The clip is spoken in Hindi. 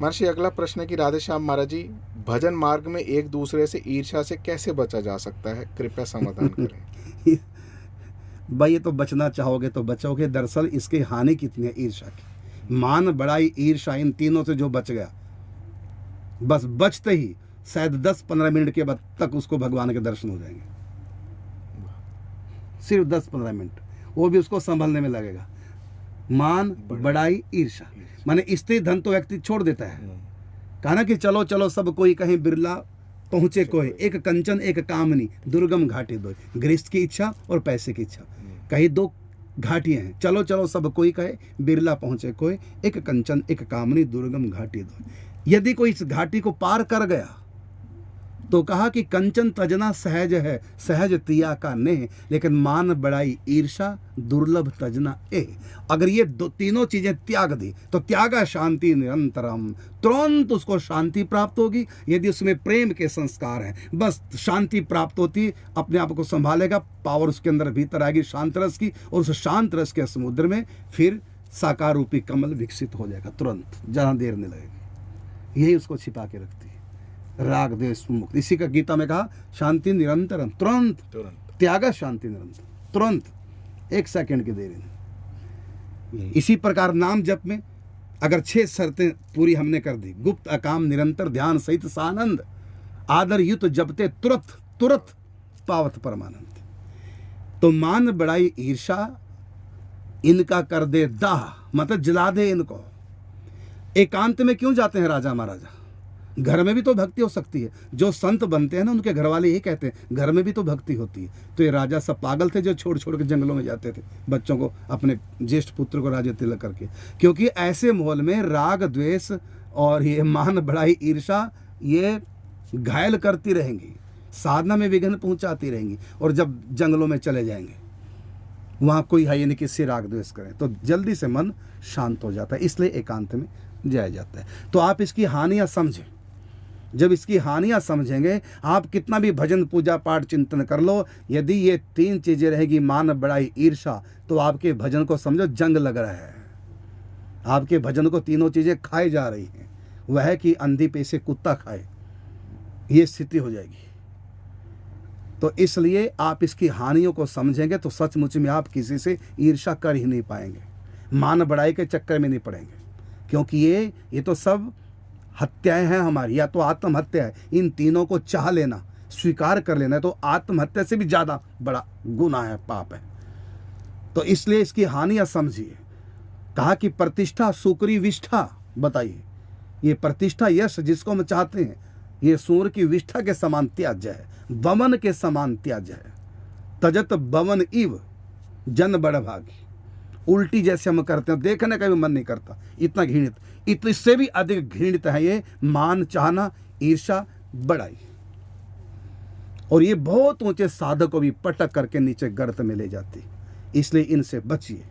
महर्षि अगला प्रश्न है कि राधे श्याम महाराज जी, भजन मार्ग में एक दूसरे से ईर्ष्या से कैसे बचा जा सकता है, कृपया समाधान करें। भाई ये तो बचना चाहोगे तो बचोगे। दरअसल इसकी हानि कितनी है ईर्ष्या की। मान, बड़ाई, ईर्ष्या, इन तीनों से जो बच गया, बस बचते ही शायद 10-15 मिनट के बाद तक उसको भगवान के दर्शन हो जाएंगे। सिर्फ 10-15 मिनट, वो भी उसको संभलने में लगेगा। मान, बड़ाई, ईर्ष्या, माने स्त्री धन तो व्यक्ति छोड़ देता है। कहा ना कि चलो चलो सब कोई कहीं बिरला पहुंचे कोई, एक कंचन एक कामनी दुर्गम घाटी दो। गृहस्थ की इच्छा और पैसे की इच्छा, कहीं दो घाटियां हैं। चलो चलो सब कोई कहे बिरला पहुंचे कोई, एक कंचन एक कामनी दुर्गम घाटी दो। यदि कोई इस घाटी को पार कर गया तो कहा कि कंचन तजना सहज है, सहज तिया का नेह, लेकिन मान, बड़ाई, ईर्षा दुर्लभ तजना ए। अगर ये तीनों चीजें त्याग दी तो त्यागा शांति निरंतरम, तुरंत उसको शांति प्राप्त होगी। यदि उसमें प्रेम के संस्कार हैं, बस शांति प्राप्त होती, अपने आप को संभालेगा, पावर उसके अंदर भीतर आएगी शांत रस की, और उस शांत रस के समुद्र में फिर साकार रूपी कमल विकसित हो जाएगा तुरंत, जहां देर नहीं लगेगी। यही उसको छिपा के रखती है, राग द्वेष मुक्त। इसी का गीता में कहा शांति निरंतरम, तुरंत त्यागा शांति निरंतर, तुरंत, 1 सेकंड की देरी नहीं। इसी प्रकार नाम जप में अगर 6 शर्तें पूरी हमने कर दी, गुप्त, अकाम, निरंतर, ध्यान सहित सानंद, आदर युत जपते तुरत तुरत पावत परमानंद। तो मान, बड़ाई, ईर्षा इनका कर दे दाह, मतलब जला दे इनको। एकांत में क्यों जाते हैं राजा महाराजा? घर में भी तो भक्ति हो सकती है। जो संत बनते हैं ना, उनके घर वाले यही कहते हैं घर में भी तो भक्ति होती है। तो ये राजा सब पागल थे जो छोड़ छोड़ के जंगलों में जाते थे बच्चों को, अपने ज्येष्ठ पुत्र को राजा तिलक करके, क्योंकि ऐसे माहौल में राग द्वेष और ये मान, बड़ाई, ईर्षा ये घायल करती रहेंगी, साधना में विघ्न पहुंचाती रहेंगी। और जब जंगलों में चले जाएंगे, वहाँ कोई है नहीं किससे राग द्वेष करें, तो जल्दी से मन शांत हो जाता है। इसलिए एकांत में जाया जाता है। तो आप इसकी हानियाँ समझें। जब इसकी हानियां समझेंगे, आप कितना भी भजन पूजा पाठ चिंतन कर लो, यदि ये 3 चीजें रहेगी, मान, बड़ाई, ईर्षा, तो आपके भजन को समझो जंग लग रहा है। आपके भजन को तीनों चीजें खाई जा रही हैं। वह है कि अंधी पे से कुत्ता खाए, ये स्थिति हो जाएगी। तो इसलिए आप इसकी हानियों को समझेंगे तो सचमुच में आप किसी से ईर्षा कर ही नहीं पाएंगे, मान, बड़ाई के चक्कर में नहीं पड़ेंगे, क्योंकि ये तो सब हत्याएं हैं हमारी, या तो आत्महत्या है। इन तीनों को चाह लेना, स्वीकार कर लेना, तो आत्महत्या से भी ज़्यादा बड़ा गुनाह है, पाप है। तो इसलिए इसकी हानियां समझिए। कहा कि प्रतिष्ठा सुकरी विष्ठा, बताइए ये प्रतिष्ठा, यश जिसको हम चाहते हैं, ये सूर्य की विष्ठा के समान त्याज्य है, बमन के समान त्याज्य है। तजत बमन इव जन बड़ भागी, उल्टी जैसे हम करते हैं, देखने का भी मन नहीं करता, इतना घृणित, इससे भी अधिक घृणित है ये मान चाहना, ईर्षा, बड़ाई। और ये बहुत ऊंचे साधक को भी पटक करके नीचे गर्त में ले जाती। इसलिए इनसे बचिए।